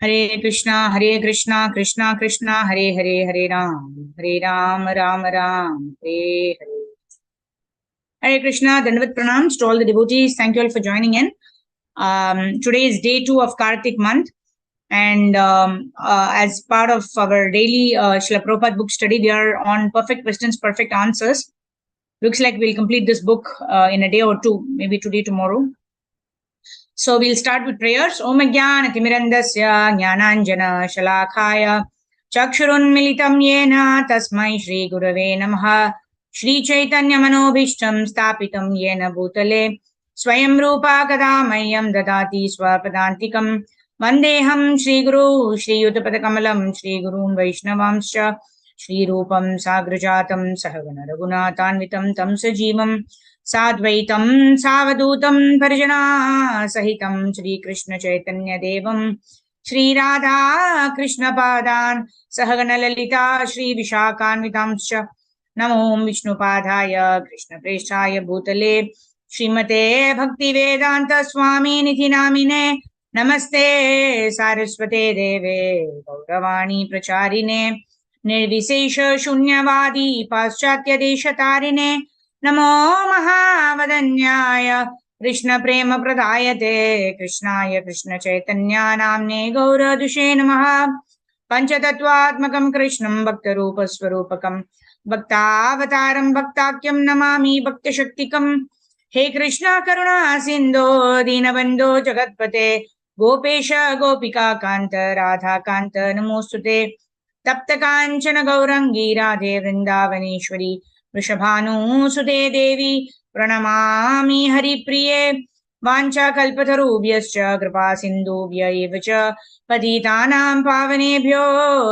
Hare Krishna, Krishna Krishna, Hare Hare, Hare Ram, Ram Ram, Hare Hare. Hare Krishna, Dandavat Pranams to all the devotees. Thank you all for joining in. Today is day 2 of Kartik month. And as part of our daily Srila Prabhupada book study, we are on perfect questions, perfect answers. Looks like we'll complete this book in a day or two, maybe today, tomorrow. So we'll start with prayers. Om Jnana Timirandasya Jnananjana Shalakaya Chakshurunmilitam Yena Tasmai Shri Gurave Namaha Shri Chaitanya Manobhishtam Stapitam Yena Bhutale Swayam Rupa Kadamayam Dadati Swapadantikam Vandeham Shri Guru Shri Yuttapadakamalam Shri Gurun Vaishnavamscha Shri Rupam Sagrajatam Sahagana Raghunatanvitam Tam Sajivam साद्वैतं सावधूतं परिजना सहितं श्रीकृष्ण चैतन्य देवं श्रीराधा कृष्णपादान् सहगण ललिता श्रीविशाखान्वितांश्च नमो विष्णुपादाय कृष्णप्रेष्ठाय भूतले श्रीमते भक्तिवेदान्त स्वामिनिधि नामिने नमस्ते सारस्वते देवे गौरवाणी प्रचारिणे निर्विशेष शून्यवादी पाश्चात्य देशतारिणे नमो महावदन्याय कृष्ण प्रेम प्रदायते कृष्णाय कृष्ण चैतन्या नाम्ने गौरदुषे नमः पंचतत्वात्मकं कृष्णं भक्तरूप स्वरूपकं भक्तावतारं भक्ताख्यं नमामि भक्तशक्तिकं हे कृष्ण करुणा सिन्धो दीनबन्धो जगत्पते गोपेश गोपिका कान्त राधा कान्त नमोस्तुते तप्त काञ्चन गौरंगी राधे वृंदावनेश्वरी वृषभानुसुते देवी प्रणमामि हरिप्रिये वाञ्छाकल्पतरुभ्यश्च कृपा सिन्धुभ्य एव च पतितानां पावनेभ्यो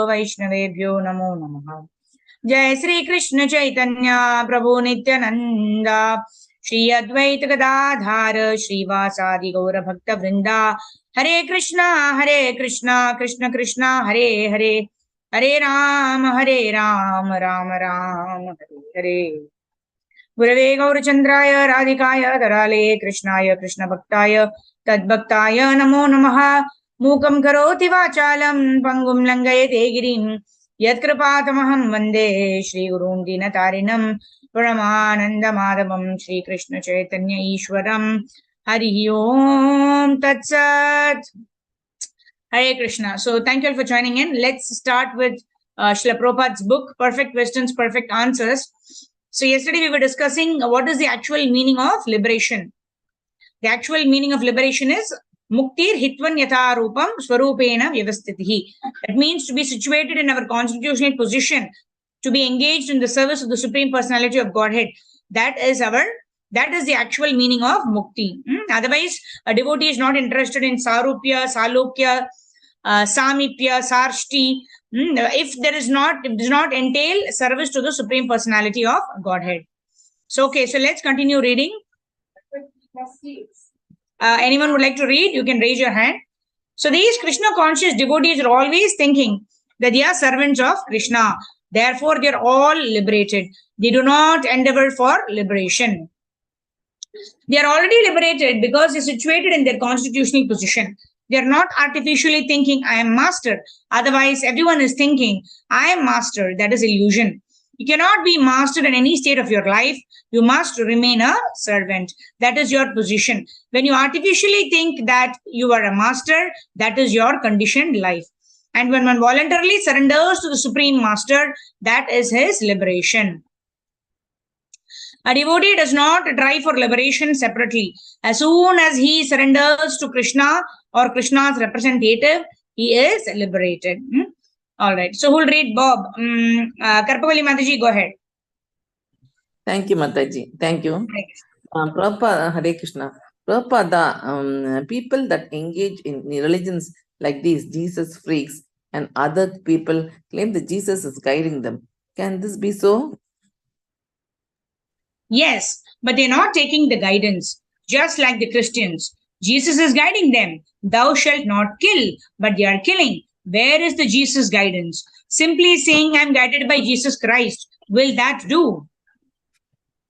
वैष्णवेभ्यो नमो नमः। जय श्री कृष्ण चैतन्य प्रभु नित्यानंद श्री अद्वैत गदाधार श्रीवासादि गौर भक्त वृंदा हरे कृष्णा कृष्ण कृष्णा हरे हरे हरे राम राम राम हरे हरे। गुरवे गौरचंद्राय राधिकाय धराले कृष्णाय कृष्ण भक्ताय तद्भक्ताय नमो नमः। मूकं करोति वाचालं पंगुं लंघयते गिरिं यत्कृपातमहं वन्दे श्रीगुरून् दीनतारिणं परमानन्दमाधवं श्रीकृष्ण चैतन्य ईश्वरं। हरि ओम तत्सत्। Hare Krishna. So thank you all for joining in. Let's start with Srila Prabhupada's book, Perfect Questions, Perfect Answers. So yesterday we were discussing what is the actual meaning of liberation. The actual meaning of liberation is Muktir Hitvan Yatha Rupam Swarupena Vyavastitihi. That means to be situated in our constitutional position, to be engaged in the service of the Supreme Personality of Godhead. That is the actual meaning of mukti. Otherwise, a devotee is not interested in sarupya, salokya, samipya, sarshti. If does not entail service to the Supreme Personality of Godhead. So, okay, so let's continue reading. Anyone would like to read? You can raise your hand. So these Krishna conscious devotees are always thinking that they are servants of Krishna. Therefore, they are all liberated. They do not endeavor for liberation. They are already liberated because they are situated in their constitutional position. They are not artificially thinking, I am master. Otherwise, everyone is thinking, I am master. That is illusion. You cannot be master in any state of your life. You must remain a servant. That is your position. When you artificially think that you are a master, that is your conditioned life. And when one voluntarily surrenders to the Supreme Master, that is his liberation. A devotee does not try for liberation separately. As soon as he surrenders to Krishna or Krishna's representative, he is liberated. All right. So who will read, Bob? Karpavali Mataji, go ahead. Thank you, Mataji. Thank you. Prabhupada, Hare Krishna. Prabhupada, people that engage in religions like these, Jesus freaks, and other people claim that Jesus is guiding them. Can this be so? Yes, but they're not taking the guidance, just like the Christians. Jesus is guiding them. Thou shalt not kill, but they are killing. Where is the Jesus guidance? Simply saying, I'm guided by Jesus Christ. Will that do?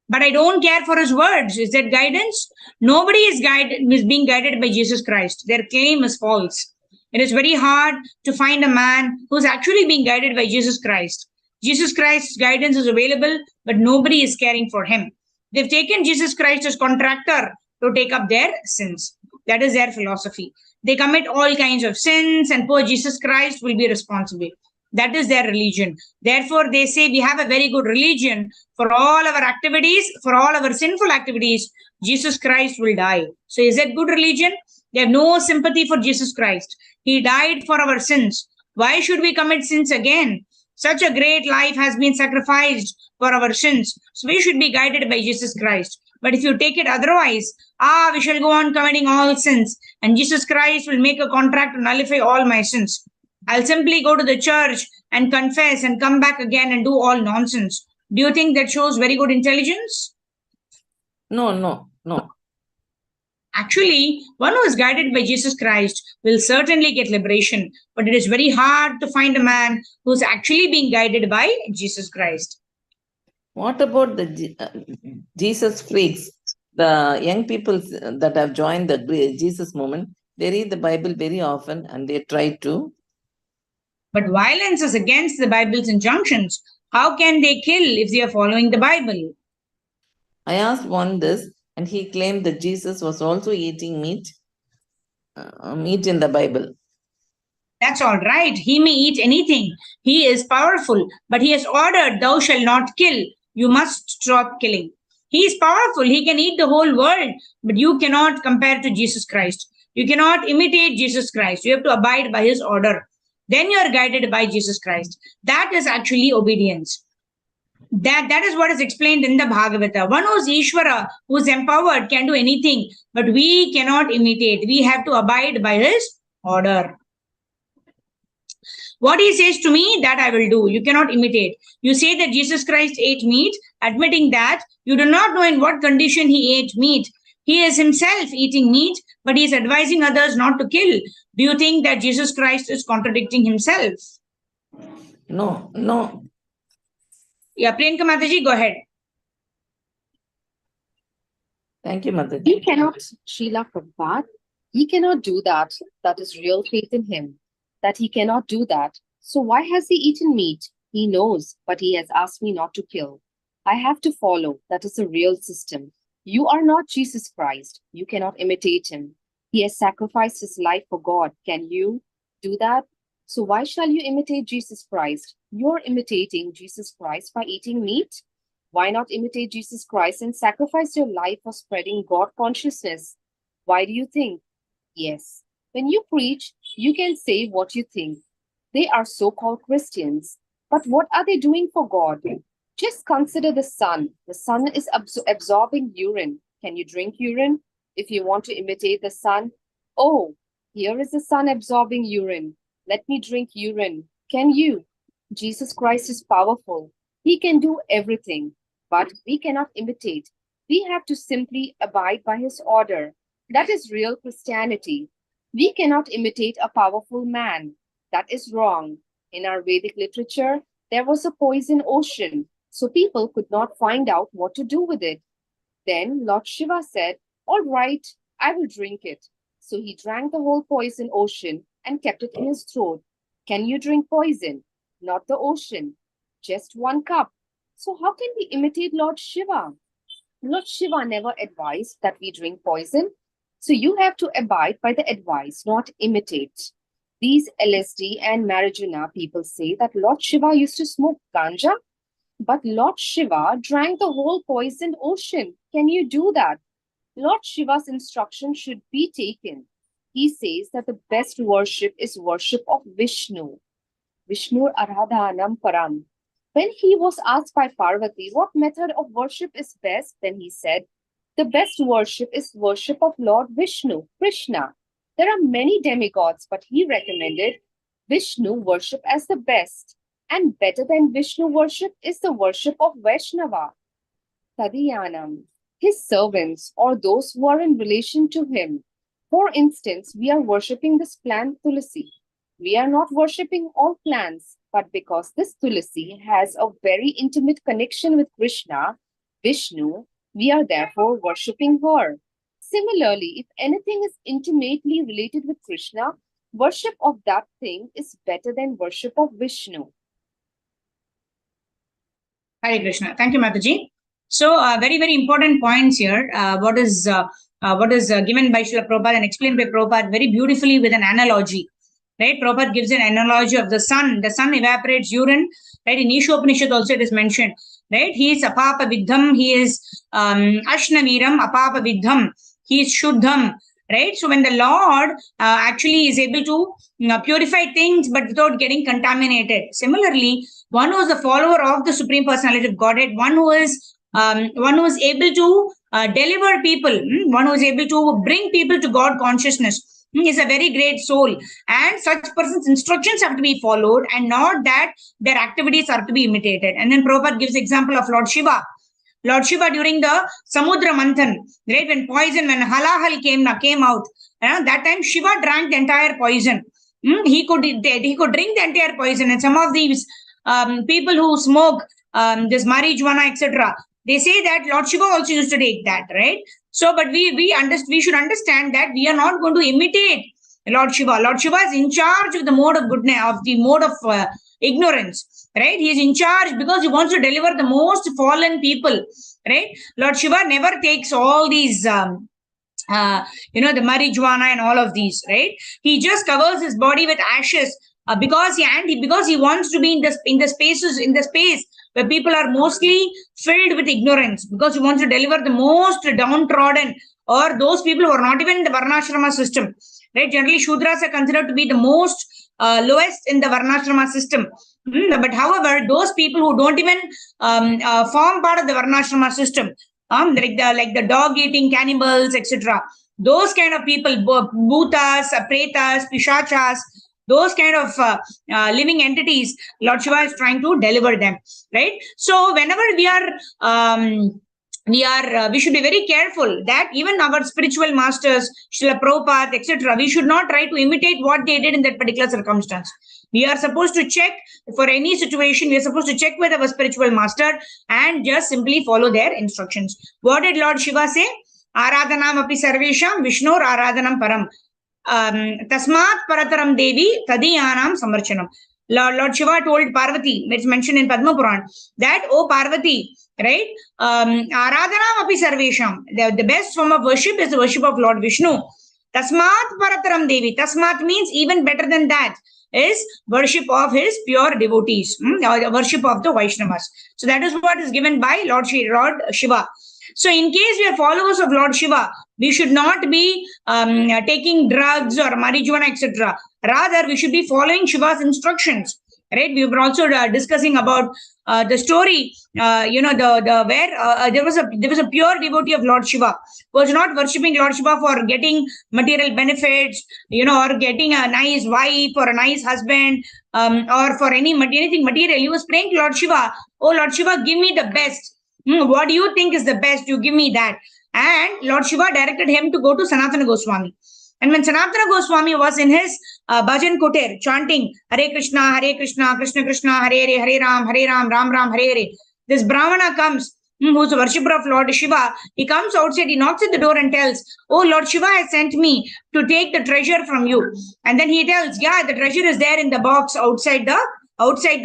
But I don't care for his words. Is that guidance? Nobody is being guided by Jesus Christ. Their claim is false. It is very hard to find a man who's actually being guided by Jesus Christ. Jesus Christ's guidance is available, but nobody is caring for him. They've taken Jesus Christ as contractor to take up their sins. That is their philosophy. They commit all kinds of sins, and poor Jesus Christ will be responsible. That is their religion. Therefore, they say we have a very good religion for all our activities, for all our sinful activities. Jesus Christ will die. So, is that good religion? They have no sympathy for Jesus Christ. He died for our sins. Why should we commit sins again? Such a great life has been sacrificed for our sins. So we should be guided by Jesus Christ. But if you take it otherwise, we shall go on committing all sins, and Jesus Christ will make a contract to nullify all my sins. I'll simply go to the church and confess and come back again and do all nonsense. Do you think that shows very good intelligence? No. Actually, one who is guided by Jesus Christ will certainly get liberation, but it is very hard to find a man who's actually being guided by Jesus Christ. What about the Jesus freaks? The young people that have joined the Jesus movement, they read the Bible very often and they try to. But violence is against the Bible's injunctions. How can they kill if they are following the Bible? I asked one this, and he claimed that Jesus was also eating meat in the Bible. That's all right. He may eat anything. He is powerful, but he has ordered, "Thou shalt not kill." You must stop killing. He is powerful. He can eat the whole world, but you cannot compare to Jesus Christ. You cannot imitate Jesus Christ. You have to abide by his order. Then you are guided by Jesus Christ. That is actually obedience. That is what is explained in the Bhagavata. One who's Ishvara, who's empowered, can do anything, but we cannot imitate. We have to abide by his order. What he says to me, that I will do. You cannot imitate. You say that Jesus Christ ate meat, admitting that you do not know in what condition he ate meat. He is himself eating meat, but he is advising others not to kill. Do you think that Jesus Christ is contradicting himself? No. Yeah, Priyanka Mataji, go ahead. Thank you, Mataji. He cannot, Srila Prabhupada, he cannot do that. That is real faith in him, that he cannot do that. So why has he eaten meat? He knows, but he has asked me not to kill. I have to follow. That is a real system. You are not Jesus Christ. You cannot imitate him. He has sacrificed his life for God. Can you do that? So why shall you imitate Jesus Christ? You're imitating Jesus Christ by eating meat. Why not imitate Jesus Christ and sacrifice your life for spreading God consciousness? Why do you think? Yes, when you preach, you can say what you think. They are so-called Christians. But what are they doing for God? Just consider the sun. The sun is absorbing urine. Can you drink urine? If you want to imitate the sun, oh, here is the sun absorbing urine. Let me drink urine. Can you? Jesus Christ is powerful. He can do everything, but we cannot imitate. We have to simply abide by his order. That is real Christianity. We cannot imitate a powerful man. That is wrong. In our Vedic literature, there was a poison ocean, so people could not find out what to do with it. Then Lord Shiva said, "All right, I will drink it." So he drank the whole poison ocean and kept it in his throat. Can you drink poison? Not the ocean, just one cup. So how can we imitate Lord Shiva? Lord Shiva never advised that we drink poison. So you have to abide by the advice, not imitate. These LSD and marijuana people say that Lord Shiva used to smoke ganja, but Lord Shiva drank the whole poisoned ocean. Can you do that? Lord Shiva's instruction should be taken. He says that the best worship is worship of Vishnu. Vishnu Aradhanam Param. When he was asked by Parvati what method of worship is best, then he said, the best worship is worship of Lord Vishnu, Krishna. There are many demigods, but he recommended Vishnu worship as the best. And better than Vishnu worship is the worship of Vaishnava. Tadiyanam, his servants or those who are in relation to him. For instance, we are worshipping this plant Tulasi. We are not worshipping all plants, but because this Tulasi has a very intimate connection with Krishna, Vishnu, we are therefore worshipping her. Similarly, if anything is intimately related with Krishna, Worship of that thing is better than worship of Vishnu. Hare Krishna. Thank you, Mataji. So, very, very important points here. What is given by Srila Prabhupada and explained by Prabhupada very beautifully with an analogy. Right? Prabhupada gives an analogy of the sun. The sun evaporates urine. Right? In Ishopanishad also it is mentioned. Right? He is apapa vidham. He is ashnaviram apapa vidham. He is shuddham. Right? So when the Lord actually is able to purify things but without getting contaminated. Similarly, one who is a follower of the Supreme Personality of Godhead, one who is able to deliver people, one who is able to bring people to God consciousness, is a very great soul. And such person's instructions have to be followed and not that their activities are to be imitated. And then Prabhupada gives example of Lord Shiva. Lord Shiva during the Samudra Manthan, right, when halahal came out, that time Shiva drank the entire poison. He could drink the entire poison. And some of these people who smoke this marijuana, etc., they say that Lord Shiva also used to take that, right? So, but we should understand that we are not going to imitate Lord Shiva. Lord Shiva is in charge of the mode of goodness, of the mode of ignorance, right? He is in charge because he wants to deliver the most fallen people, right? Lord Shiva never takes all these the marijuana and all of these, right? He just covers his body with ashes because he wants to be in the space where people are mostly filled with ignorance, because he wants to deliver the most downtrodden or those people who are not even in the Varnashrama system, right? Generally, Shudras are considered to be the most lowest in the Varnashrama system. But however, those people who don't even form part of the Varnashrama system, like the dog-eating cannibals, etc., those kind of people, bhutas, pretas, pishachas, those kind of living entities, Lord Shiva is trying to deliver them, right? So whenever we should be very careful that even our spiritual masters, Srila Prabhupada, etc., we should not try to imitate what they did in that particular circumstance. We are supposed to check for any situation. We are supposed to check with our spiritual master and just simply follow their instructions. What did Lord Shiva say? Aradhanam api sarvesham Vishnur aradhanam param. Tasmat parataram devi tadiyanam samarchanam. Lord Shiva told Parvati, it's mentioned in Padma Puran, that, oh Parvati, right? Aradhanam api sarvesham. The best form of worship is the worship of Lord Vishnu. Tasmat parataram devi. Tasmat means even better than that is worship of his pure devotees, or worship of the Vaishnavas. So that is what is given by Lord Shiva. So in case we are followers of Lord Shiva, we should not be taking drugs or marijuana, etc. Rather, we should be following Shiva's instructions. Right? We were also discussing about the story, where there was a pure devotee of Lord Shiva who was not worshipping Lord Shiva for getting material benefits, or getting a nice wife or a nice husband, or for anything material. He was praying to Lord Shiva, oh Lord Shiva, give me the best. What do you think is the best? You give me that. And Lord Shiva directed him to go to Sanatana Goswami. And when Sanatana Goswami was in his bhajan koter chanting Hare Krishna, Krishna Krishna, Hare Ram, Ram Ram, Hare Hare, this Brahmana comes, who's a worshipper of Lord Shiva. He comes outside, he knocks at the door and tells, oh, Lord Shiva has sent me to take the treasure from you. And then he tells, yeah, the treasure is there in the box outside the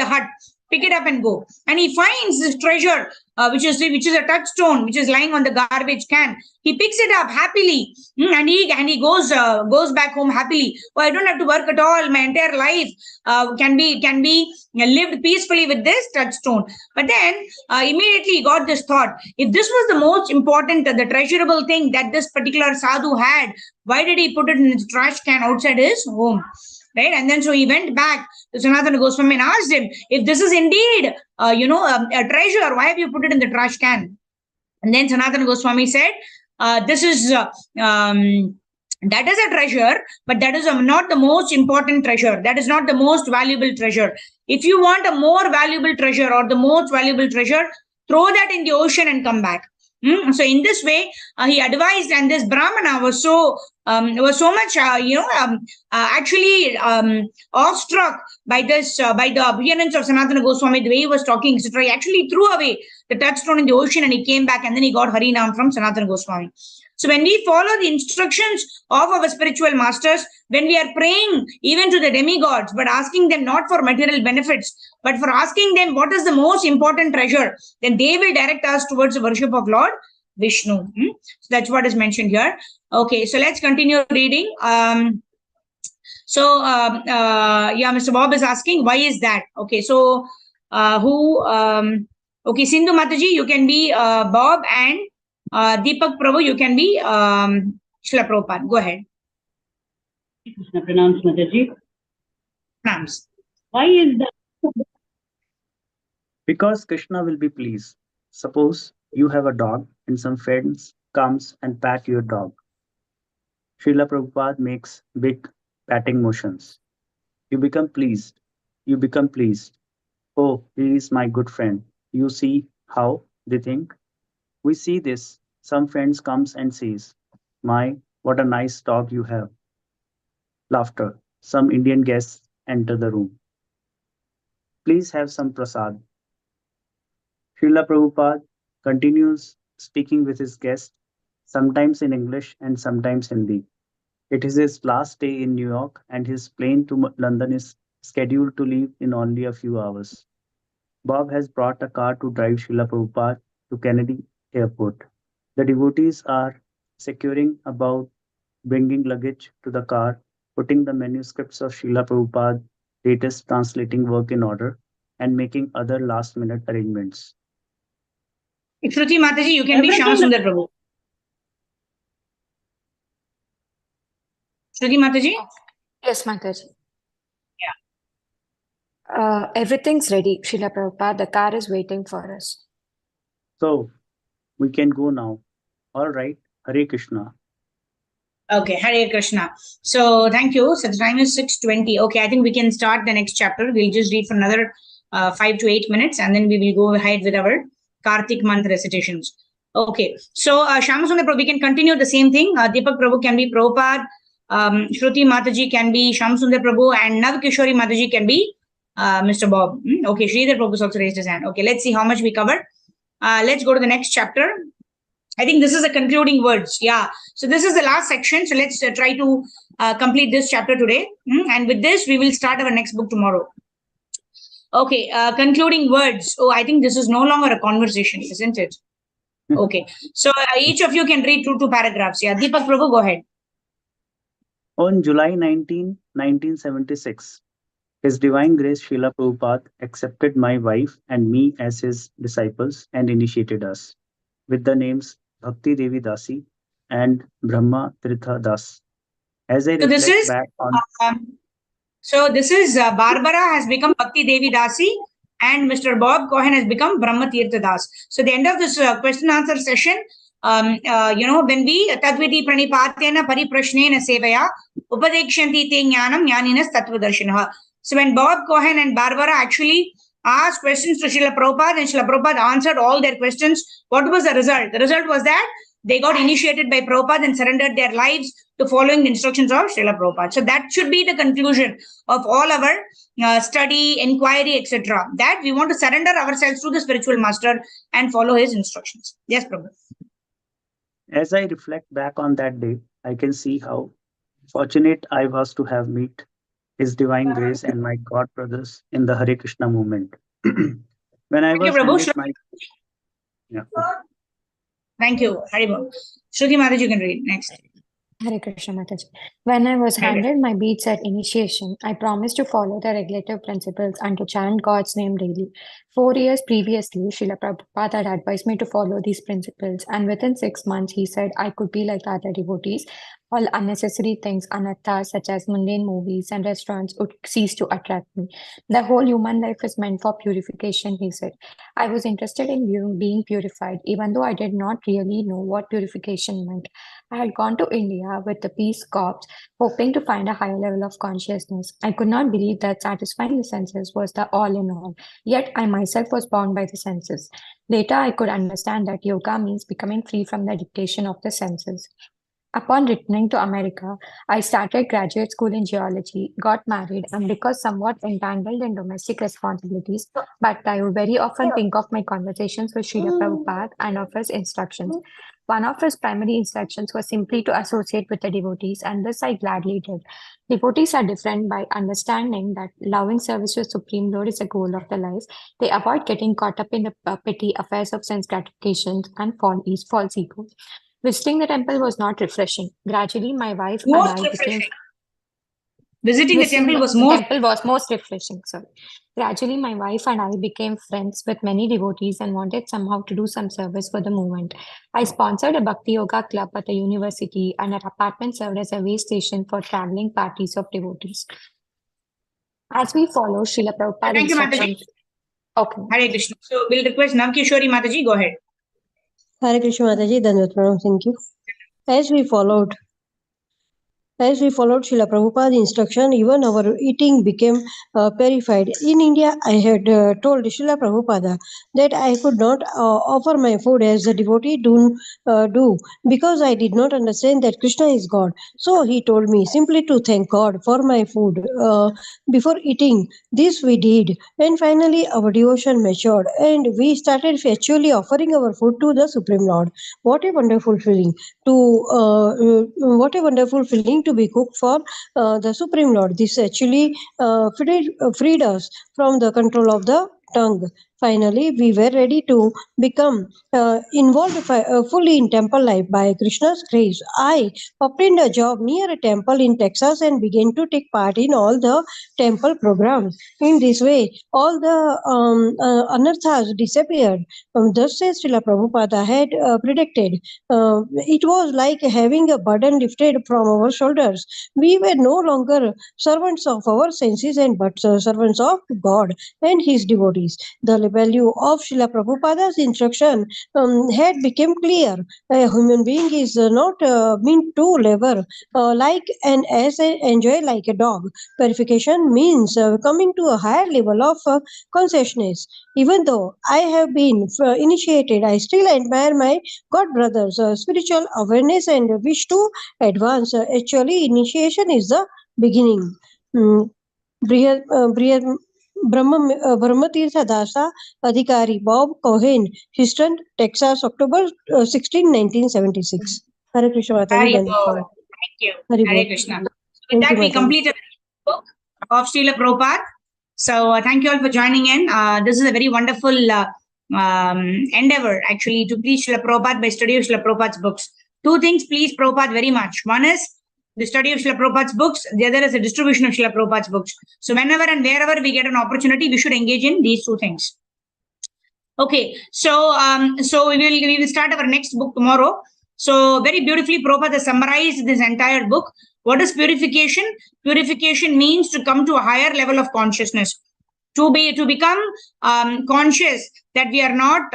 hut. Pick it up and go. And he finds this treasure, which is a touchstone, which is lying on the garbage can. He picks it up happily, and he goes back home happily. Oh, I don't have to work at all. My entire life can be lived peacefully with this touchstone. But then immediately he got this thought: if this was the most important, the treasurable thing that this particular sadhu had, why did he put it in his trash can outside his home? Right? And then so he went back to Sanatana Goswami and asked him, if this is indeed, a treasure, why have you put it in the trash can? And then Sanatana Goswami said, that is a treasure, but that is not the most important treasure. That is not the most valuable treasure. If you want a more valuable treasure or the most valuable treasure, throw that in the ocean and come back. So in this way, he advised, and this Brahmana was so much, awestruck by the appearance of Sanatana Goswami, the way he was talking, etc. He actually threw away the touchstone in the ocean and he came back, and then he got Harinam from Sanatana Goswami. So when we follow the instructions of our spiritual masters, when we are praying even to the demigods, but asking them not for material benefits, but for asking them what is the most important treasure, then they will direct us towards the worship of Lord Vishnu. So that's what is mentioned here. Okay, so let's continue reading. Yeah, Mr. Bob is asking, why is that? Okay, so okay, Sindhu Mataji, you can be Bob, and Deepak Prabhu, you can be Srila Prabhupada. Go ahead. Krishna pranams, Mataji. Pranams. Why is that? Because Krishna will be pleased. Suppose you have a dog and some friends comes and pat your dog. Srila Prabhupada makes big patting motions. You become pleased. You become pleased. Oh, he is my good friend. You see how they think? We see this. Some friends comes and says, my, what a nice dog you have. Laughter. Some Indian guests enter the room. Please have some prasad. Srila Prabhupada continues speaking with his guests, sometimes in English and sometimes Hindi. It is his last day in New York and his plane to London is scheduled to leave in only a few hours. Bob has brought a car to drive Srila Prabhupada to Kennedy Airport. The devotees are securing about bringing luggage to the car, putting the manuscripts of Srila Prabhupada's latest translating work in order, and making other last-minute arrangements. Shruti Mataji, you can be Shama Sundar Prabhu. Shruti Mataji? Yes, Mataji. Yeah. Everything's ready, Srila Prabhupada. The car is waiting for us. So, we can go now. All right, Hare Krishna. Okay, Hare Krishna. So thank you. So the time is 6:20. Okay, I think we can start the next chapter. We'll just read for another 5 to 8 minutes, and then we will go ahead with our Kartik month recitations. Okay, so Shamasundar Prabhu, we can continue the same thing. Deepak Prabhu can be Prabhupada, Shruti Mataji can be Shamasundar Prabhu, and Nav Kishori Mataji can be Mr. Bob. Okay, Sridhar Prabhu has also raised his hand. Okay, let's see how much we covered. Let's go to the next chapter. I think this is the concluding words. Yeah. So this is the last section. So let's try to complete this chapter today. And with this, we will start our next book tomorrow. Okay. Concluding words. Oh, I think this is no longer a conversation, isn't it? Okay. So each of you can read two paragraphs. Yeah. Deepak Prabhu, go ahead. On July 19, 1976, His Divine Grace Srila Prabhupada accepted my wife and me as his disciples and initiated us with the names Bhakti Devi Dasi and Brahma Tirtha Das. As I reflect back on... So this is Barbara has become Bhakti Devi Dasi and Mr. Bob Cohen has become Brahma Tirtha Das. So at the end of this question answer session, when we Tadviti Pranipatena Pariprashnena Sevaya Upadekshanti Te Jnanam Jnaninas Tattvadarshinaha. So when Bob Cohen and Barbara actually asked questions to Srila Prabhupada and Srila Prabhupada answered all their questions, what was the result? The result was that they got initiated by Prabhupada and surrendered their lives to following the instructions of Srila Prabhupada. So that should be the conclusion of all our study, inquiry, etc. That we want to surrender ourselves to the spiritual master and follow his instructions. Yes, Prabhupada. As I reflect back on that day, I can see how fortunate I was to have met His Divine Grace and my God brothers in the Hare Krishna movement. When I was handed my... Yeah. Thank you. Haribol. Shruti Mataji, you can read next. Hare Krishna Mataji. When I was handed my beads at initiation, I promised to follow the regulative principles and to chant God's name daily. 4 years previously, Srila Prabhupada had advised me to follow these principles, and within 6 months, he said I could be like the other devotees. All unnecessary things, anatta, such as mundane movies and restaurants, would cease to attract me. The whole human life is meant for purification, he said. I was interested in being purified, even though I did not really know what purification meant. I had gone to India with the Peace Corps, hoping to find a higher level of consciousness. I could not believe that satisfying the senses was the all in all, yet I myself was bound by the senses. Later, I could understand that yoga means becoming free from the dictation of the senses. Upon returning to America, I started graduate school in geology, got married, and because somewhat entangled in domestic responsibilities, but I would very often think of my conversations with Srila Prabhupada and of his instructions. One of his primary instructions was simply to associate with the devotees, and this I gladly did. Devotees are different by understanding that loving service to the Supreme Lord is the goal of their life. They avoid getting caught up in the petty affairs of sense gratification and false ego. Visiting the temple was not refreshing. Gradually, my wife and I became Visiting the temple was most refreshing. Sorry. Gradually, my wife and I became friends with many devotees and wanted somehow to do some service for the movement. I sponsored a Bhakti Yoga club at the university, and our apartment served as a way station for traveling parties of devotees. As we follow Srila Prabhupada's Thank you, Mataji. instructions. Okay. Hare Krishna. So we'll request Navkishori Mataji, go ahead. Hare Krishna Mataji, Dandavat Pranam, thank you. As we followed Srila Prabhupada's instruction, even our eating became purified. In India, I had told Srila Prabhupada that I could not offer my food as the devotee do because I did not understand that Krishna is God. So he told me simply to thank God for my food before eating. This we did, and finally our devotion matured, and we started actually offering our food to the Supreme Lord. What a wonderful feeling to be cooked for the Supreme Lord. This actually freed us from the control of the tongue. Finally, we were ready to become involved fully in temple life by Krishna's grace. I obtained a job near a temple in Texas and began to take part in all the temple programs. In this way, all the anarthas disappeared. Thus says Srila Prabhupada had predicted. It was like having a burden lifted from our shoulders. We were no longer servants of our senses but servants of God and His devotees. The value of Srila Prabhupada's instruction had become clear. A human being is not meant to labor like an ass and enjoy like a dog. Purification means coming to a higher level of consciousness. Even though I have been initiated, I still admire my God brothers' spiritual awareness and wish to advance. Actually, initiation is the beginning. Brahmatirtha Dasa Adhikari Bob Cohen, Houston, Texas, October 16, 1976. Hare Krishna Mataji. Thank you. Hare Krishna. So with that, we completed the book of Srila Prabhupada. So thank you all for joining in. This is a very wonderful endeavor, actually, to please Srila Prabhupada by study of Srila Prabhupada's books. Two things please Prabhupada very much. One is the study of Srila Prabhupada's books. The other is the distribution of Srila Prabhupada's books. So whenever and wherever we get an opportunity, we should engage in these two things. Okay, so we will start our next book tomorrow. So very beautifully, Prabhupada has summarized this entire book. What is purification? Purification means to come to a higher level of consciousness, to become conscious that we are not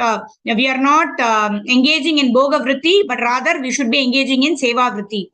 engaging in bhoga vritti, but rather we should be engaging in seva vritti.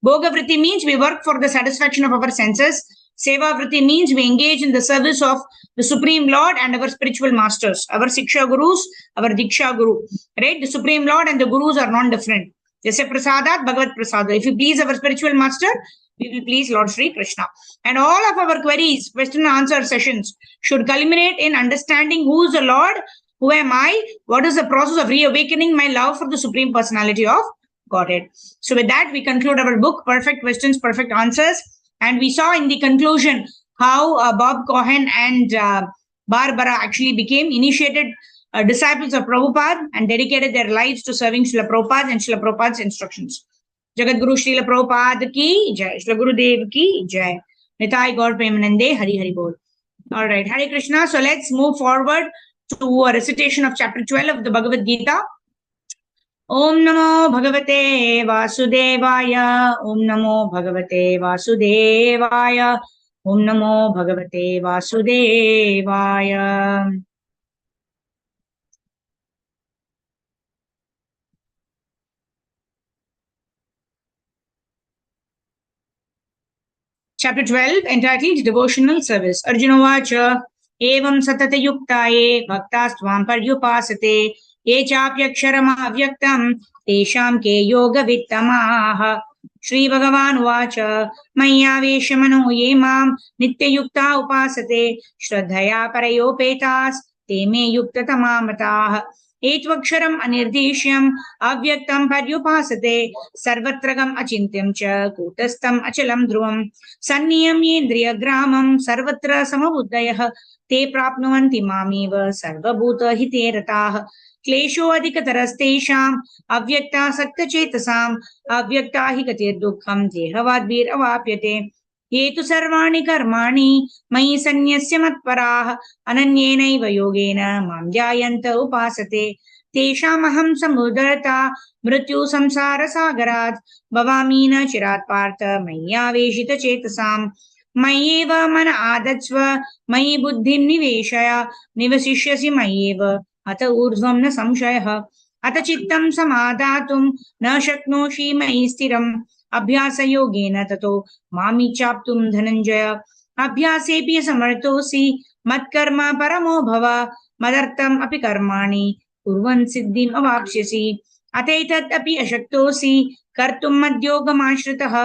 Bhoga vritti means we work for the satisfaction of our senses. Seva vritti means we engage in the service of the Supreme Lord and our spiritual masters, our Siksha Gurus, our Diksha Guru. Right? The Supreme Lord and the Gurus are non-different. Jase prasadat bhagavat prasada. If you please our spiritual master, we will please Lord Sri Krishna. And all of our queries, question and answer sessions should culminate in understanding who is the Lord, who am I, what is the process of reawakening my love for the Supreme Personality of Godhead. So with that, we conclude our book, Perfect Questions, Perfect Answers. And we saw in the conclusion how Bob Cohen and Barbara actually became initiated disciples of Prabhupada and dedicated their lives to serving Srila Prabhupada and Srila Prabhupada's instructions. Jagat Guru Srila Prabhupada ki jai, Srila Gurudev ki jai. Nitai Gaur Premanande, Hari Hari Bol. All right, Hare Krishna. So let's move forward to a recitation of chapter 12 of the Bhagavad Gita. Om Namo Bhagavate Vasudevaya. Om Namo Bhagavate Vasudevaya. Om Namo Bhagavate Vasudevaya. Chapter 12, entitled Devotional Service. Arjuna Vacha, Evam Satata Yuktaye, Bhaktastvam Paryupasate, Ye Chapyaksharam Avyaktam, Tesham Ke Yoga Vittamaha. Shri Bhagavan Vacha, Maya Veshamano Yemam, Nitya Yukta Upasate, Shraddhaya Parayopetas, Te Me Yukta Tamamataha. एत्वक्षरम् अनिर्देश्यम् अव्यक्तं पर्युपासते सर्वत्रगम् अचिन्त्यं च कूटस्थम् अचलं ध्रुवम् सन्नियम्येन्द्रियग्रामं सर्वत्र समबुद्धयः ते प्राप्नुवन्ति मामेव सर्वभूतहिते रताः क्लेशोऽधिकतरस्तेषाम् अव्यक्तासक्तचेतसाम् अव्यक्ता हि गतिर्दुःखम् देहवाद्भिरवाप्यते ये तु सर्वाणि कर्माणि मयि सन्न्यस्य मत्पराः अनन्येनैव योगेन मां ध्यायन्त उपासते तेषामहं समुद्धरता मृत्युसंसारसागरात् भवामि न चिरात् पार्थ मय्यावेशितचेतसाम् मय्येव मन आदत्स्व मयि बुद्धिं निवेशय निवसिष्यसि मय्येव अत ऊर्ध्वं न संशयः अत चित्तं समादातुं न शक्नोषि मयि स्थिरम् अभ्यासयोगेन ततो मामिच्छाप्तुं धनञ्जय अभ्यासेऽपि समर्थोऽसि मत्कर्म परमो भव मदर्थम् अपि कर्माणि कुर्वन् सिद्धिम् अवाप्स्यसि अथैतदपि अशक्तोऽसि कर्तुं मद्योगमाश्रितः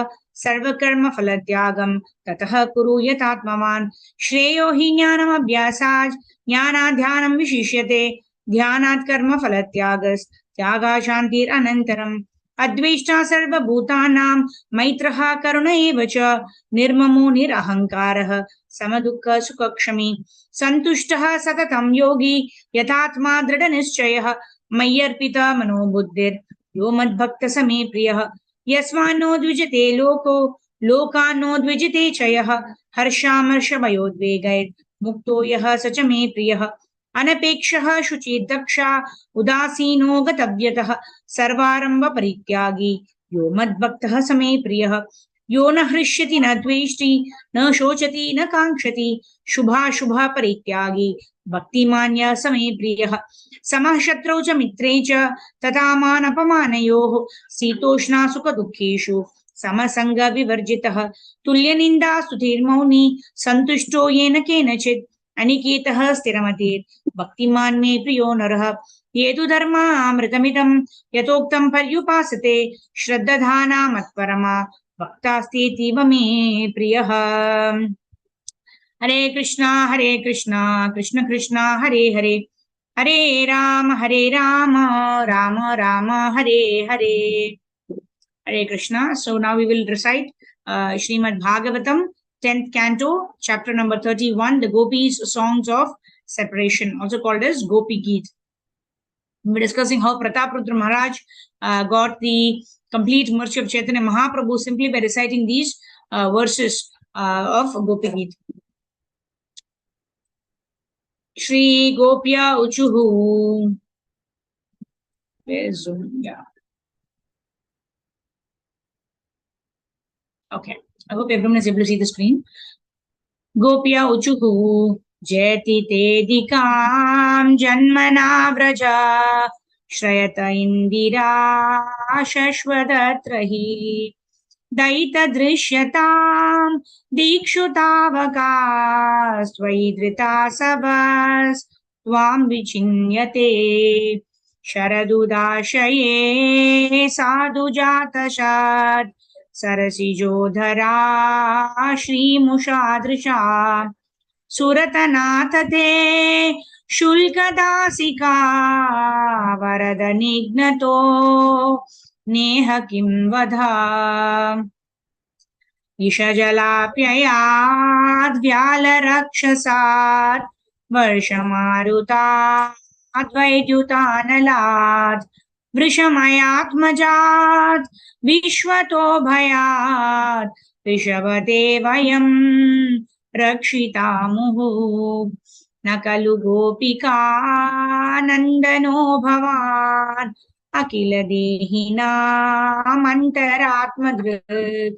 सर्वकर्मफलत्यागं ततः कुरु यथात्मवान् श्रेयो हि ज्ञानमभ्यासात् ज्ञानाध्यानं विशिष्यते ध्यानात् कर्मफलत्यागस्त्यागा शान्तिरनन्तरम् अद्वेष्टा सर्वभूतानां मैत्रः करुण एव च निर्ममो निरहङ्कारः समदुःखसुखक्षमी सन्तुष्टः सततं योगी यथात्मा दृढनिश्चयः मय्यर्पिता मनोबुद्धिर्यो मद्भक्तः मे प्रियः यस्मान्नो द्विजते लोको लोकान्नो द्विजते च यः हर्षामर्षभयोद्वेगैर्मुक्तो यः स च मे प्रियः अनपेक्षः शुचिर्दक्षा उदासीनो गतव्यतः सर्वारंभ परित्यागी यो मद्भक्तः स मे प्रियः यो न हृष्यति न द्वेष्टि न शोचति न काङ्क्षति शुभाशुभ परित्यागी भक्तिमान्यः स मे प्रियः समः शत्रौ च मित्रे च तथा मानपमानयोः शीतोष्णा सुखदुःखेषु समसङ्गविवर्जितः तुल्यनिन्दा स्तुतिर्मौनी सन्तुष्टो येन केनचित् अनिकेतः स्थिरमतिर् भक्तिमान् मे प्रियो नरः ये तु धर्मामृतमिदं यथोक्तं पर्युपासते श्रद्धाना मत्परमा भक्तास्तेतीव मे प्रियः हरे Krishna Krishna Krishna Hare Hare Hare Ram Ram Ram Hare Hare Hare Krishna. So now we will recite Srimad Bhagavatam 10th canto chapter number 31, the Gopis songs of separation, also called as Gopi Geet. We're discussing how Prataprudra Maharaj got the complete mercy of Chaitanya Mahaprabhu simply by reciting these verses of Gopi Geet. Shri Gopya Uchuhu. Where's Zoom? Yeah. Okay. I hope everyone is able to see the screen. Gopya Uchuhu. Jeti Tedikam Janmana Vraja Shrayata Indira Shashwadatrahi Daita Drishyatam Dikshutavaka Svaidrita Sabas Tvam Vichinyate Sharadudashaye Sadhu Jatashat Sarasijodhara Shri Mushadrisha Suratanath te Shulkadasika Varadanignato Neha Kim Vadha Ishajalapyayad Vyalarakshasat Varshamarutat Advaidyutanalat Vrishamayatmajat Vishwato Bhayat Vishavadevayam Rakshitamuhu Nakalu Gopika Nandano Bhavan Akila Dehina Mantaratmadrit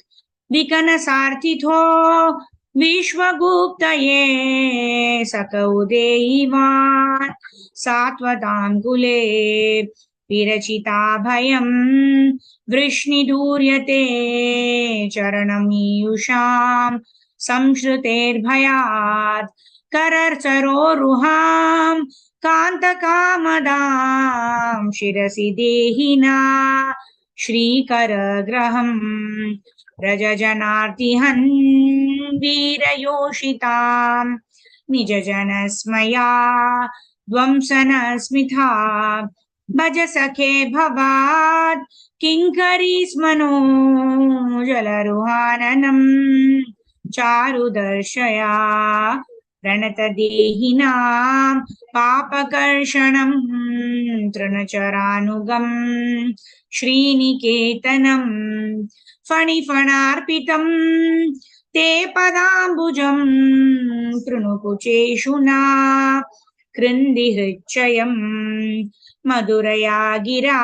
Vikanasartitho Vishwaguptaye Sakaudevan Satvadangule Virachita Bhayam Vrishniduryate Charanamiyusham Samshruter Bhayat Kararsaroruham Kantakamadam Shirasi Dehina Shri Karagraham Rajajanartihan Virayoshitam Nijajanasmaya ध्वंसनस्मिथा भज सखे भवात् किङ्करी स्मनो जलरुहाननम् चारुदर्शया प्रणतदेहिनां पापकर्षणं तृणचरानुगम् श्रीनिकेतनं फणिफणार्पितं ते पदाम्बुजं तृणुकुचेषु न कृन्दिहृच्चयम् मधुरया गिरा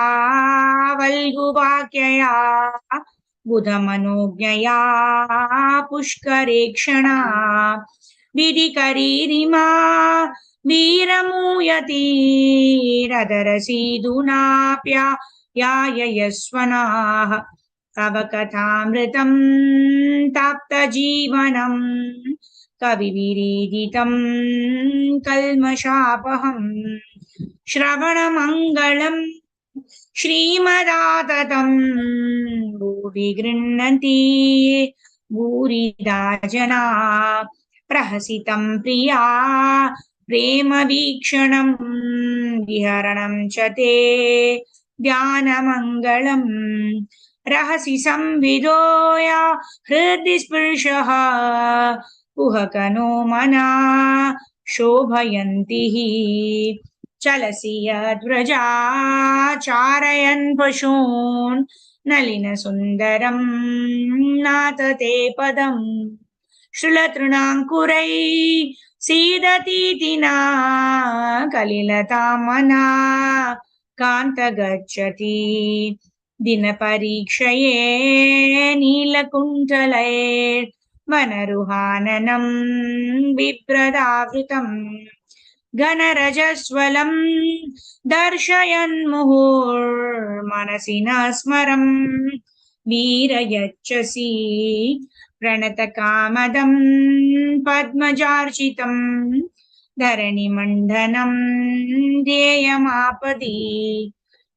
वल्गुवाक्यया बुधमनोज्ञया पुष्करेक्षणा विधिकरीरिमा वीरमूयतीरदरसीदुनाप्याययस्वनाः तव कथामृतं ताप्तजीवनम् कविविरीडितं कल्मषापहम् श्रवणमङ्गलम् श्रीमदाततं भूरि गृह्णन्ति भूरिदा जना प्रहसितं प्रिया प्रेमवीक्षणं विहरणं च ते ध्यानमङ्गलम् रहसि संविदोया हृदि स्पर्शः कुहकनो मना शोभयन्ति चलसि यद्व्रजा चारयन् पशून् नलिनसुन्दरं नाथ ते पदम् श्रुलतृणाङ्कुरै सीदतीति न कलिलतामना कान्त गच्छति दिनपरीक्षये नीलकुण्ठलैर्वनरुहाननं बिभ्रदावृतम् घनरजस्वलं दर्शयन्मुहुर्मनसि न स्मरम् वीरयच्छसि प्रणतकामदं पद्मजार्चितं धरणिमण्डनं ध्येयमापदि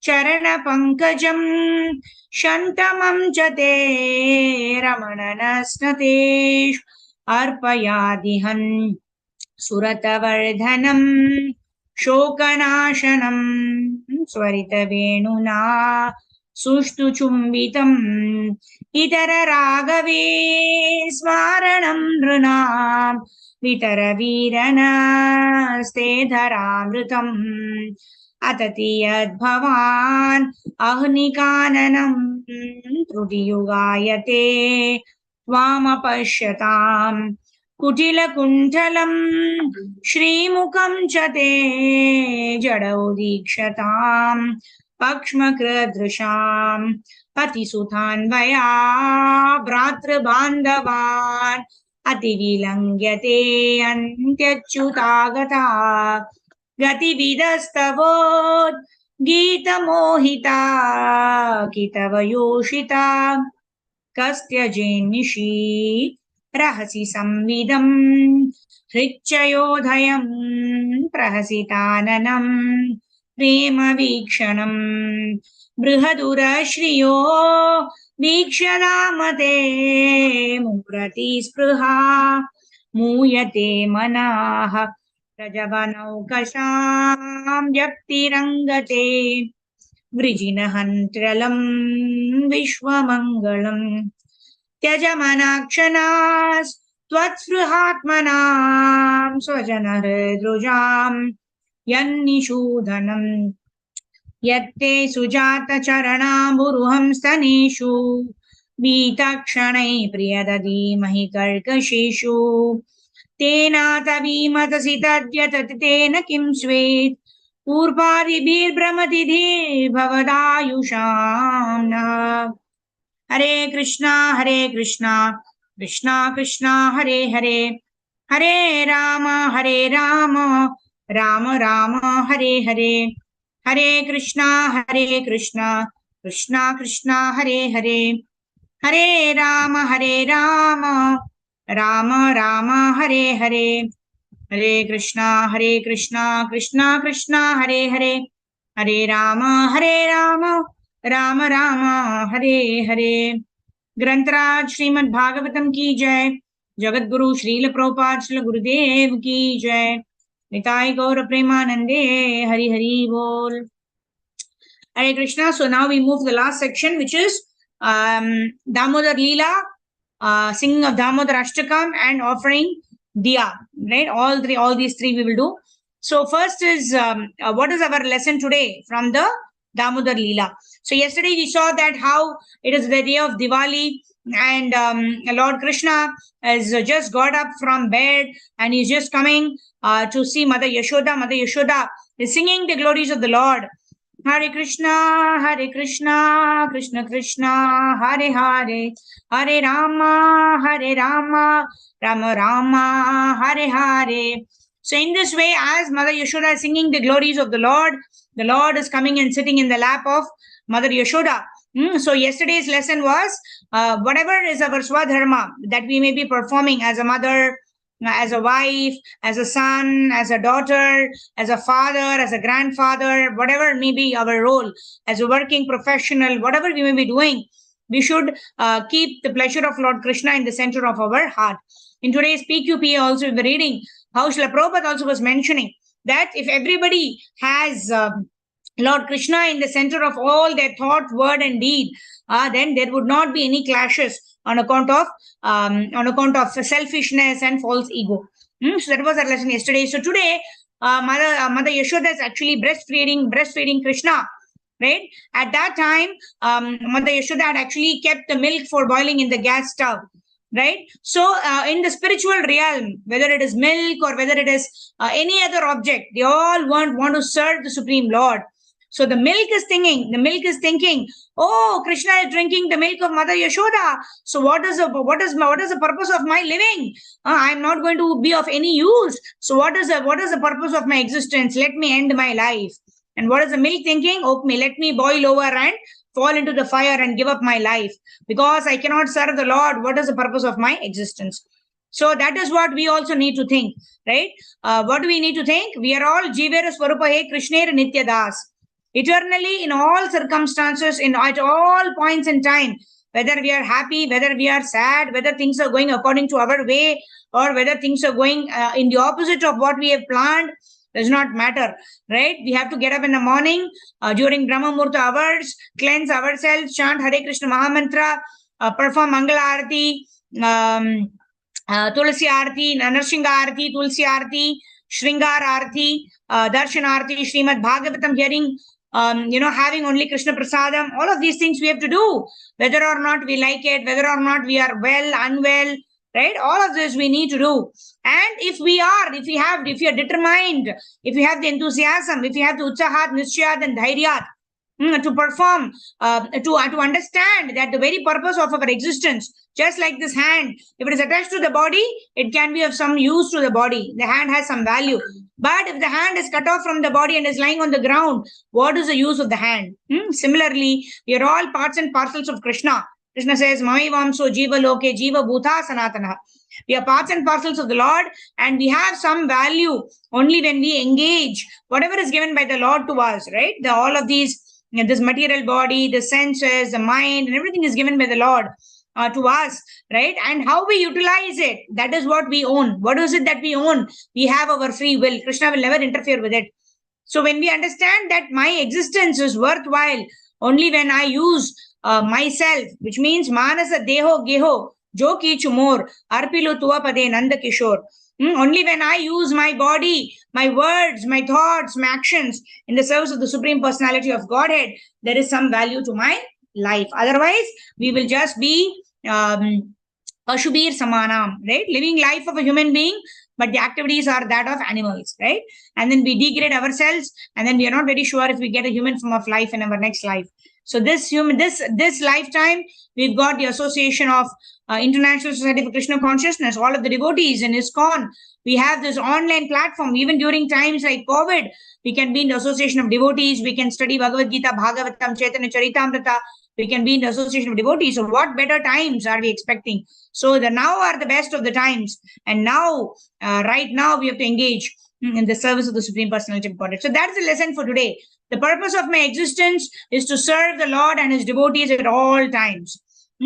चरणपङ्कजं शन्तमं च ते रमणनस्नतेषु अर्पयादिहन् सुरतवर्धनं शोकनाशनं स्वरितवेणुना सुष्ठुचुम्बितम् इतररागवे स्मारणं नृणां वितरवीरनस्ते धरामृतम् अतति यद्भवान् अह्निकाननं त्रुटियुगायते त्वामपश्यताम् कुटिलकुण्ठलं श्रीमुखं च ते जडौदीक्षताम् पक्ष्मकृदृशाम् पतिसुतान्वया भ्रातृबान्धवान् अतिविलङ्घ्यते अन्त्यच्युतागता गतिविदस्तवोद् गीतमोहिता कितवयोषिता कस्त्यजेन्निशी रहसि संविदं हृच्चयोधयं प्रहसिताननं प्रेमवीक्षणं बृहदुरश्रियो वीक्ष्यदामते मुह्यति स्पृहा मूयते मनाः रजवनौकशां व्यक्तिरङ्गते वृजिनहन्त्रलं विश्वमङ्गलम् त्यजमनाक्षणास्त्वत्स्पृहात्मनां स्वजनहृदृजां यन्निषूदनं यत्ते सुजातचरणाम्बुरुहं स्तनेषु वीतक्षणै प्रियदधीमहि कर्कशेषु तेनातवीमतसि तद्यतति तेन किं स्वेत् पूर्वादिभिर्भ्रमति धीर्भवदायुषां नः हरे कृष्णा कृष्णा कृष्णा हरे हरे हरे राम राम राम हरे हरे हरे कृष्णा कृष्णा कृष्णा हरे हरे हरे राम राम राम हरे हरे हरे कृष्णा कृष्णा कृष्णा हरे हरे हरे राम राम राम हरे हरे। ग्रंथराज श्रीमद् भागवतम की जय। जगत गुरु श्रील प्रभुपाद श्रील गुरुदेव की जय। Nitai Gaura Premanande, Hari Hari Bol. Hare Krishna. So now we move to the last section, which is Damodar Leela, singing of Damodar Ashtakam and offering Diya. Right? All these three we will do. So first is what is our lesson today from the Damodar Leela? So yesterday we saw that how it is the day of Diwali and Lord Krishna has just got up from bed and he's just coming to see Mother Yashoda. Mother Yashoda is singing the glories of the Lord. Hare Krishna, Krishna Krishna, Hare Hare, Hare Rama, Rama Rama, Hare Hare. So in this way, as Mother Yashoda is singing the glories of the Lord is coming and sitting in the lap of Mother Yashoda. So yesterday's lesson was whatever is our swadharma that we may be performing as a mother, as a wife, as a son, as a daughter, as a father, as a grandfather, whatever may be our role, as a working professional, whatever we may be doing, we should keep the pleasure of Lord Krishna in the center of our heart. In today's PQPA also we were reading how Srila Prabhupada also was mentioning that if everybody has Lord Krishna in the center of all their thought, word and deed, then there would not be any clashes on account of selfishness and false ego. So that was our lesson yesterday. So today, Mother Yashoda is actually breastfeeding Krishna. Right? At that time, Mother Yashoda had actually kept the milk for boiling in the gas stove. Right? So in the spiritual realm, whether it is milk or whether it is any other object, they all want to serve the Supreme Lord. So the milk is thinking, oh, Krishna is drinking the milk of Mother Yashoda. So what is the purpose of my living? I'm not going to be of any use. So what is the purpose of my existence? Let me end my life. And what is the milk thinking? Okay, let me boil over and fall into the fire and give up my life. Because I cannot serve the Lord. What is the purpose of my existence? So that is what we also need to think, right? What do we need to think? We are all Jivera Swarupahe Krishner Nitya Das. Eternally, in all circumstances, at all points in time, whether we are happy, whether we are sad, whether things are going according to our way, or whether things are going in the opposite of what we have planned, does not matter, right? We have to get up in the morning during Brahma Murta hours, cleanse ourselves, chant Hare Krishna Mahamantra, perform Mangala Arati, Tulsi Arati, Narsingha Arati, Tulsi Arati, Shringar Arati, Darshan Arati, Srimad Bhagavatam hearing, having only Krishna Prasadam, all of these things we have to do, whether or not we like it, whether or not we are well, unwell, right? All of this we need to do. And if you are determined, if you have the enthusiasm, if you have the utsahat, nischayat and dhairyat, to perform, to understand that the very purpose of our existence, just like this hand, if it is attached to the body, it can be of some use to the body. The hand has some value. But if the hand is cut off from the body and is lying on the ground, what is the use of the hand? Similarly, we are all parts and parcels of Krishna. Krishna says, Mai Vamso Jiva Loke Jiva Bhuta Sanatana. We are parts and parcels of the Lord, and we have some value only when we engage whatever is given by the Lord to us, right? All of these, this material body, the senses, the mind, and everything is given by the Lord to us, right? And how we utilize it, that is what we own. What is it that we own? We have our free will. Krishna will never interfere with it. So when we understand that my existence is worthwhile only when I use myself, which means Manasa Deho Geho Jo Kichu More Arpilu Tua Pade Nanda Kishore. Only when I use my body, my words, my thoughts, my actions in the service of the Supreme Personality of Godhead, there is some value to my life. Otherwise, we will just be Ashubir Samanam, right? Living life of a human being, but the activities are that of animals, right? And then we degrade ourselves, and then we are not very sure if we get a human form of life in our next life. So this lifetime, we've got the association of International Society for Krishna Consciousness, all of the devotees in ISKCON. We have this online platform. Even during times like COVID, we can be in the association of devotees. We can study Bhagavad Gita, Bhagavatam, Chaitanya Charitamrita. We can be in the association of devotees. So what better times are we expecting? So the now are the best of the times. And now, right now, we have to engage in the service of the Supreme Personality of Godhead. So that's the lesson for today. The purpose of my existence is to serve the Lord and his devotees at all times.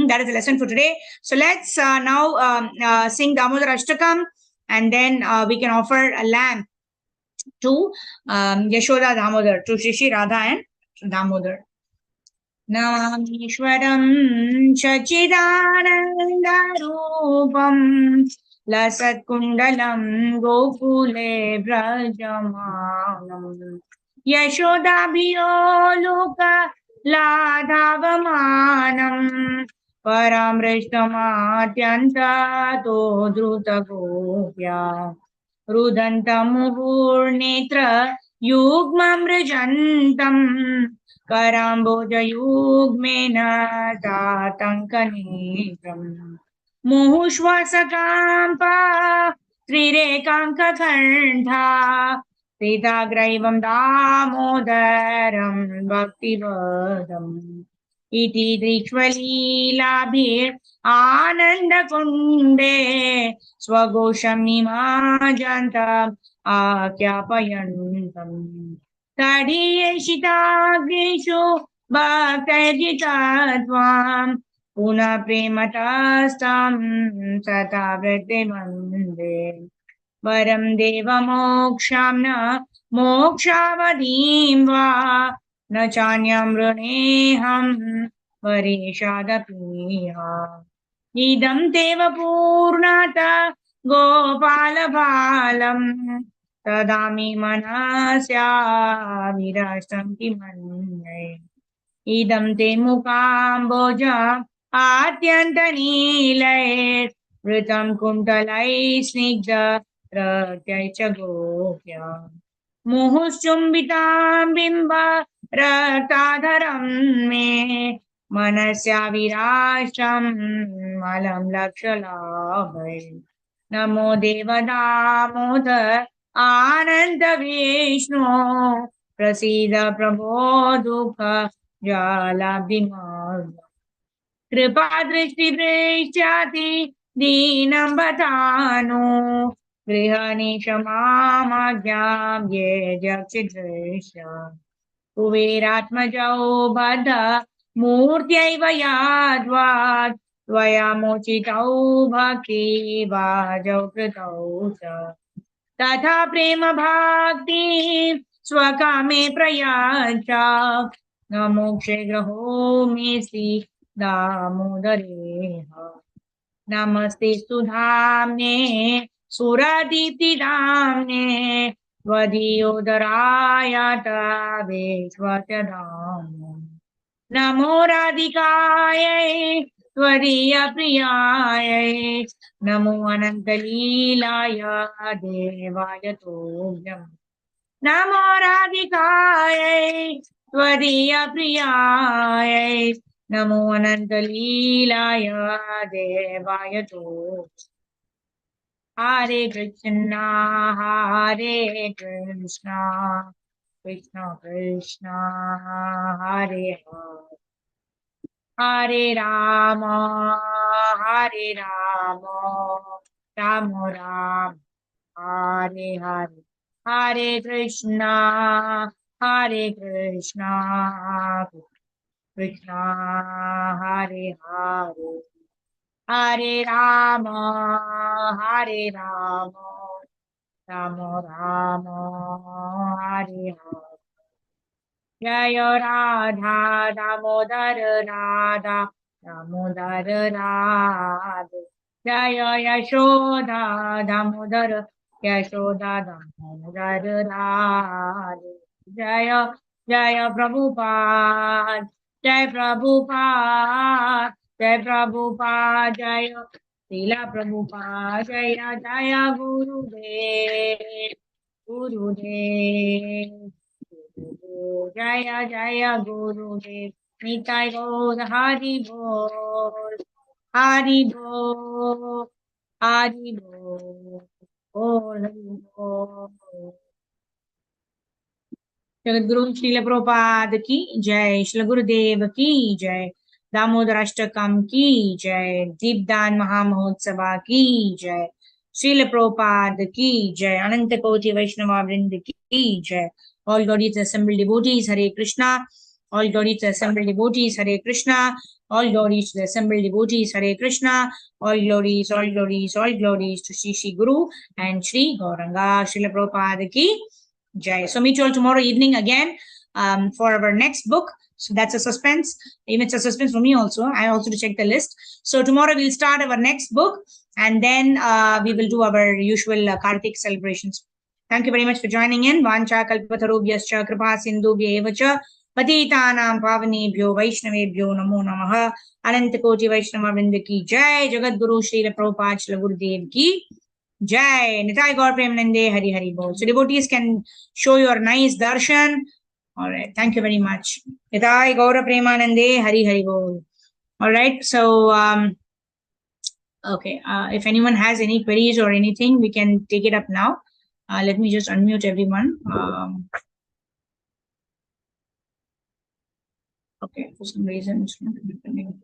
That is the lesson for today. So let's now sing Damodar Ashtakam, and then we can offer a lamp to Yashoda Damodar, to Shri Radha and Damodar. Namamishwaram Chachidanandarupam Lasatkundalam Gokule Brajamanam Yashodabhiyo Loka Ladhavamanam Paramrishtamathyanta Todruta Gopya Rudantamurnetra Yugmamrajantam Karambojayugmena Tatankanegram Muhushwasakampa Trirekankakhanda Sitagraivam Damodaram Bhaktivadam Iti Drikshvalilabhir Ananda Kunde Swagosham Akyapayantam Tadiyeshitagreshu Bhaktajitatvam Puna Prematastam Satavrate Mande Varam Deva Mokshamna Mokshavadhim Va Nachanyam Runeham Varishadapiha Idam Deva Purnata Gopala Balam Tadami Manasya Virashtanti Manne Idam Te Mukamboja Atyanta Nilay Vritam Kuntalai Snigdha Ratyai Chagopya Muhuschumbitam Bimba Raktadharam Me Manasya Virashtam Malam Lakshalabhay Namo Deva Damodar Ananda Vishnu Prasida Prabho Dukha Jala Bhimarga Kripa Drishti Vrishchati Dinam Batano Grihani Shamamagyam Ye Jakshidrisha Kuveratmajao Bada Murtyaiva Yadvat Tvaya Bhakti Vajau Kritau Tatha Prema Bhakti Swakame Prayacha Namokshe Graho Mesi Damodareha Namaste Sudhamne Suradipti Damne Vadiyodharayata Veshwatyadhamne Namo Radhikayai Tvariya Priyayai Namo Anantalilaya Devaya Tobhyam Namo Radhikayai Tvariya Priyayai Namo Anantalilaya Devaya Tobhyam Hare Krishna Krishna Krishna Hare Hare Hare Rama Rama Rama Hare Hare Hare Krishna Krishna Hare Hare Hare Rama Rama Rama Hare Hare Jaya Radha Damodar Radha Damodar Radha Jaya Yashoda Damodar Yashoda Damodar Radha Jaya Jaya Prabhupada Jai Prabhupada Jai Prabhupada Jaya Srila Prabhupada Jaya Jaya Gurudev Gurudev Jaya Jaya Gurudev Nitai Gaur Hari Bol Hari Bol Hari Bol Hari Bol Jagadguru Srila Prabhupada की जय श्री गुरुदेव की जय दामोदर अष्टकम की जय दीपदान महामहोत्सवा की जय श्रील प्रभुपाद की जय अनंत कोटि वैष्णवा वृंद की जय all glories assembled devotees Hare Krishna all glories assembled devotees Hare Krishna all glories to the assembled devotees Hare Krishna all glories to Shri Guru and Shri Gauranga Srila Prabhupada की Jai. So meet you all tomorrow evening again for our next book. So that's a suspense. Even it's a suspense for me also. I also to check the list. So tomorrow we'll start our next book, and then we will do our usual Kartik celebrations. Thank you very much for joining in. Vancha kalpatharubhyascha kripa sindhubhya eva cha patitanam pavanebhyo vaishnavebhyo namo namaha. Ananta koti vaishnava vrinda ki jai. Jagat Guru Srila Prabhupada Srila Gurudev ki Jai. Nitai Gaur Premanande Hari Hari Bol. So devotees can show your nice darshan. All right. Thank you very much. Nitai Gaur Premanande Hari Hari Bol. All right. So, okay. If anyone has any queries or anything, we can take it up now. Let me just unmute everyone. Okay. For some reason, it's not happening.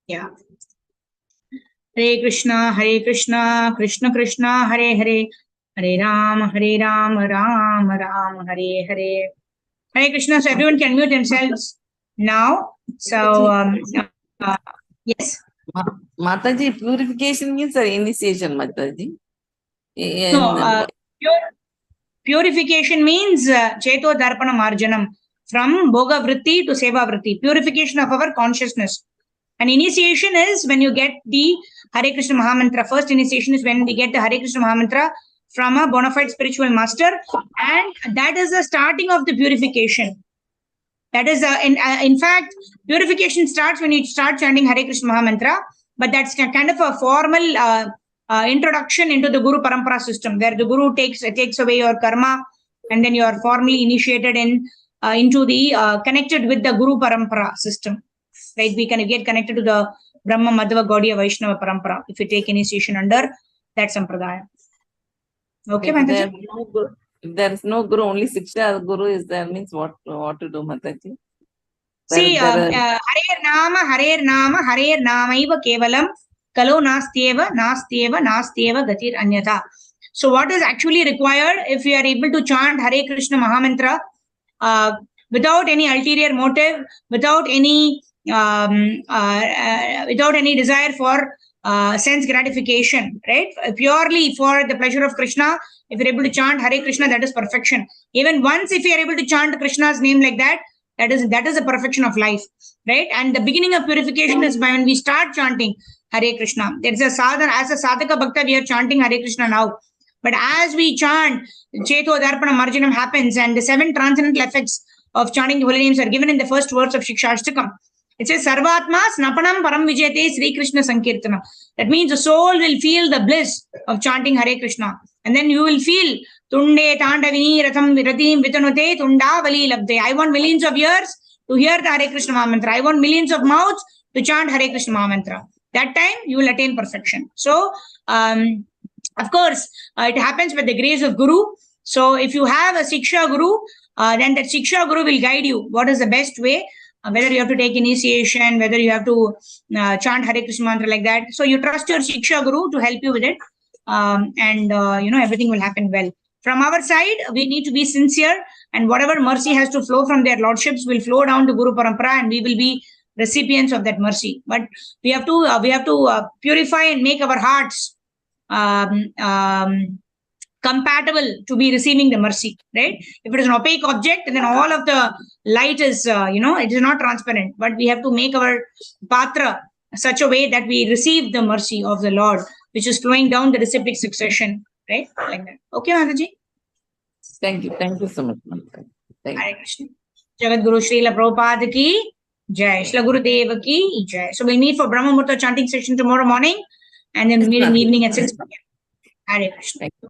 Yeah. Hare Krishna, Krishna Krishna, Hare Hare, Hare Ram, Ram Ram, Hare Hare. Hare Krishna. So everyone can mute themselves now. So yes. Mataji, purification means initiation, Mataji. No, purification means Cheto Darpana Marjanam, from Bhoga Vritti to Seva Vritti, purification of our consciousness. And initiation is when you get the Hare Krishna Mahamantra. First initiation is when we get the Hare Krishna Mahamantra from a bona fide spiritual master, and that is the starting of the purification. That is, in fact, purification starts when you start chanting Hare Krishna Mahamantra, but that's kind of a formal introduction into the Guru Parampara system, where the Guru takes away your karma, and then you are formally initiated into the connected with the Guru Parampara system. Right? We can get connected to the Brahma, Madhava, Gaudiya, Vaishnava Parampara if you take initiation under that sampradaya. Okay, Mataji? If there is no Guru, only Siksha Guru is there, means what to do, Mataji? See, Harer Nama, Harer Namaiva Kevalam, Kalo Nastyeva, Gatir Anyatha. So what is actually required if we are able to chant Hare Krishna Mahamantra without any ulterior motive, without any desire for sense gratification, right? Purely for the pleasure of Krishna, if you're able to chant Hare Krishna, that is perfection. Even once, if you are able to chant Krishna's name like that, that is a perfection of life, right? And the beginning of purification is when we start chanting Hare Krishna. There's a sadhana, as a sadhaka bhakta, we are chanting Hare Krishna now. But as we chant, Cheto Darpana Marjanam happens, and the 7 transcendental effects of chanting the holy names are given in the first verse of Shikshashtakam. It says, Sarvatma Snapanam Param Vijayate Sri Krishna Sankirtanam. That means the soul will feel the bliss of chanting Hare Krishna. And then you will feel Tunde Tandavini Ratham Viratim Vitanote Tunda Vali Labde. I want millions of ears to hear the Hare Krishna Mahamantra. I want millions of mouths to chant Hare Krishna Mahamantra. That time you will attain perfection. So, of course, it happens with the grace of Guru. So, if you have a Siksha Guru, then that Siksha Guru will guide you what is the best way, whether you have to take initiation, whether you have to chant Hare Krishna mantra like that. So, you trust your Siksha Guru to help you with it, and everything will happen well. From our side, we need to be sincere, and whatever mercy has to flow from their lordships will flow down to Guru Parampara, and we will be recipients of that mercy. But we have to purify and make our hearts compatible to be receiving the mercy, right? If it is an opaque object, then all of the light is, it is not transparent. But we have to make our patra such a way that we receive the mercy of the Lord, which is flowing down the reciproc succession, right? Like that. Okay, Mataji? Thank you so much. Thank you. Hare Krishna. Jagat Guru Srila Prabhupada ki Jai. Srila Gurudev ki Jai. So we'll meet for Brahma Murta chanting session tomorrow morning, and then we'll meet in the evening at 6 p.m. Hare Krishna. Thank you.